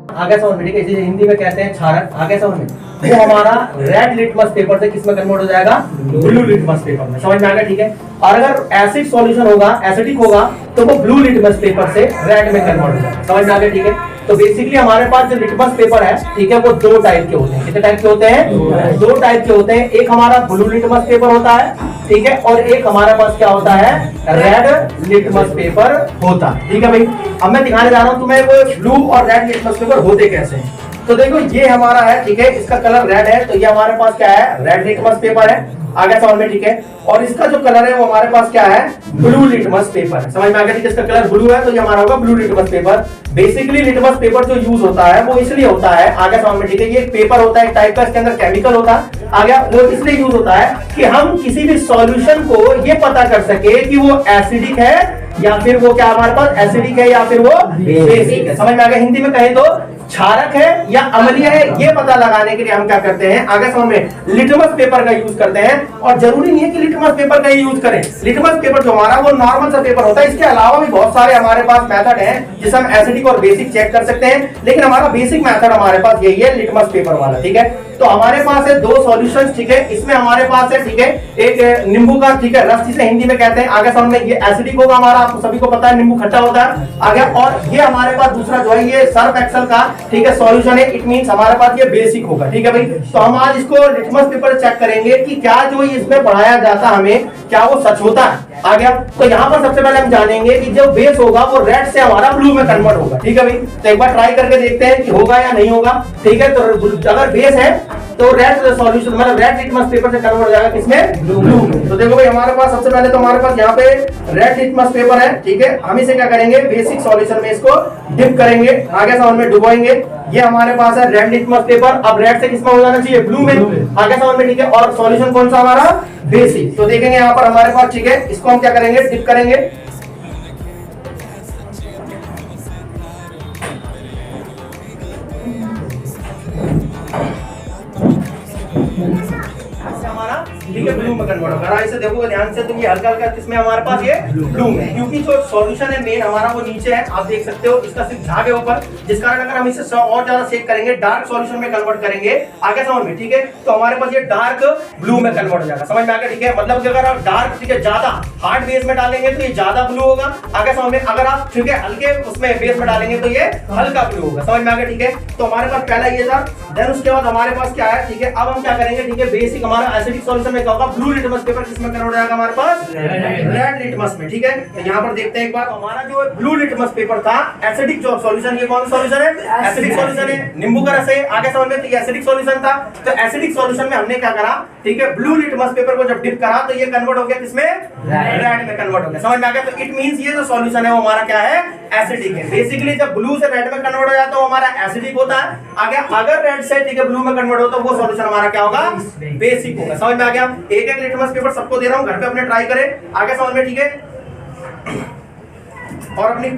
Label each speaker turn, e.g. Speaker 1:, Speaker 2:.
Speaker 1: आगे समझ में, ठीक है, इसे हिंदी में कहते हैं क्षारक। आगे समझ में, वो हमारा रेड लिटमस पेपर से किसमें कन्वर्ट हो जाएगा, ब्लू लिटमस पेपर में। समझ में आ गया, ठीक है। और अगर एसिड सॉल्यूशन होगा, एसिडिक होगा, तो वो ब्लू लिटमस पेपर से रेड में कन्वर्ट हो जाएगा। समझ में आ गया, ठीक है। तो बेसिकली हमारे पास जो लिटमस पेपर है, ठीक है, वो दो टाइप के होते हैं। कितने टाइप के होते हैं, दो टाइप के होते हैं। एक हमारा ब्लू लिटमस पेपर होता है, ठीक है, और एक हमारे पास क्या होता है, रेड लिटमस पेपर होता है, ठीक है भाई। अब मैं दिखाने जा रहा हूं तुम्हें वो ब्लू और रेड लिटमस पेपर होते कैसे हैं। तो देखो ये हमारा है, ठीक है, इसका कलर रेड है, तो ये हमारे पास क्या है, रेड लिटमस पेपर है। आगे समझ में, ठीक है। और इसका जो कलर है वो हमारे पास क्या है, ब्लू लिटमस पेपर है। समझ में आ गया, ठीक है। इसका कलर ब्लू है तो ये हमारा होगा blue litmus paper. Basically litmus paper जो यूज होता है वो इसलिए होता है, आगे समझ में, ठीक है, ये पेपर होता है एक टाइप का, इसके अंदर केमिकल होता है। आगे वो इसलिए यूज होता है कि हम किसी भी सॉल्यूशन को ये पता कर सके कि वो एसिडिक है या फिर वो क्या हमारे पास एसिडिक है या फिर वो बेसिक है। समझ में आ गया। हिंदी में कहें तो क्षारक है या अम्लीय है, ये पता लगाने के लिए हम क्या करते हैं, आगे समझ में, लिटमस पेपर का यूज करते हैं। और जरूरी नहीं है कि लिटमस पेपर का ही यूज करें। लिटमस पेपर जो हमारा वो नॉर्मल सा पेपर होता है। इसके अलावा भी बहुत सारे हमारे पास मेथड हैं जिससे हम एसिडिक और बेसिक चेक कर सकते हैं, लेकिन हमारा बेसिक मेथड हमारे पास यही है, लिटमस पेपर वाला, ठीक है। तो हमारे पास है दो सॉल्यूशंस, ठीक है। इसमें हमारे पास है, ठीक है, एक नींबू का, ठीक है, रस जिसे हिंदी में कहते हैं। आगे समझ में, ये एसिडिक होगा हमारा, आपको सभी को पता है, नींबू खट्टा होता है। आगे और ये हमारे पास दूसरा जो है ये सर्फ एक्सेल का, ठीक है, सॉल्यूशन है। इट मींस हमारे पास ये बेसिक होगा, ठीक है भाई। तो हम आज इसको लिटमस पेपर चेक करेंगे कि क्या जो इसमें पढ़ाया जाता हमें क्या वो सच होता है। आ गया। तो यहाँ पर सबसे पहले हम जानेंगे कि जो बेस होगा वो रेड से हमारा ब्लू में कन्वर्ट होगा, ठीक है भाई। तो एक बार ट्राई करके देखते हैं कि होगा या नहीं होगा, ठीक है। तो अगर बेस है तो रेड सॉल्यूशन मतलब रेड लिटमस पेपर से कन्वर्ट हो जाएगा किसमें, ब्लू में। तो देखो भाई हमारे पास सबसे पहले तो हमारे पास यहाँ पे रेड लिटमस पेपर है, ठीक है। हम इसे क्या करेंगे, बेसिक सॉल्यूशन में इसको डिप करेंगे, आगे समझ में डुबोएंगे। ये हमारे पास है रेड लिटमस पेपर। अब रेड से किसमें हो जाना चाहिए, ब्लू में, आगे समझ में, ठीक है। और सॉल्यूशन कौन सा हमारा, बेसिक। तो देखेंगे यहाँ पर हमारे पास, ठीक है, इसको हम क्या करेंगे, डिप करेंगे। हमारा, ठीक है, ब्लू में कन्वर्ट होगा। इसे देखोगे ध्यान से तो ये हल्का हल्का किसमें हमारे पास ये ब्लू में, क्योंकि जो सॉल्यूशन है मेन हमारा वो नीचे है, आप देख सकते हो, इसका सिर्फ झाग है ऊपर, जिस कारण अगर हम इसे और ज्यादा सेक करेंगे, डार्क सॉल्यूशन में कन्वर्ट करेंगे, आगे समझ में, ठीक है, तो हमारे पास ये डार्क ब्लू में कन्वर्ट हो जाएगा। समझ में आ गया, ठीक है। मतलब कि अगर आप डार्क, ठीक है, ज्यादा हार्ड बेस में डालेंगे तो ये ज्यादा ब्लू होगा, आगे समझ में। अगर आप, ठीक है, हल्के उसमें बेस में डालेंगे तो ये हल्का ब्लू होगा। समझ में आ गया, ठीक है। तो हमारे पास पहला ये था। देन उसके बाद हमारे पास क्या है, ठीक है, अब हम क्या करेंगे, ठीक है, बेसिक हमारा एसिडिक सॉल्यूशन में क्या होगा, ब्लू लिटमस पेपर किसमें कन्वर्ट हो जाएगा हमारे पास, रेड लिटमस में, ठीक है। तो यहाँ पर देखते हैं एक बार, हमारा जो ब्लू लिटमस पेपर था एसिडिक जो सॉल्यूशन, ये कौन सा सॉल्यूशन है, एसिडिक सॉल्यूशन है, नींबू का रस है, आगे समझ में, तो ये एसिडिक सॉल्यूशन था। तो एसिडिक सॉल्यूशन में हमने क्या करा, ठीक है, ब्लू लिटमस पेपर को जब डिप करा तो ये कन्वर्ट हो गया किसमें, रेड में कन्वर्ट हो गया। समझ में आ गया। तो इट मींस ये जो सॉल्यूशन है वो हमारा क्या है, एसिडिक है। बेसिकली जब ब्लू से रेड में कन्वर्ट हो जाता है वो हमारा एसिडिक होता है। आगे अगर रेड से, ठीक है, ब्लू में कन्वर्ट हो तो वो सॉल्यूशन हमारा क्या होगा, बेसिक होगा। समझ में आ गया। एक एक लिटमस पेपर सबको दे रहा हूं, घर पे अपने ट्राई करें, आगे समझ में, ठीक है। और अपनी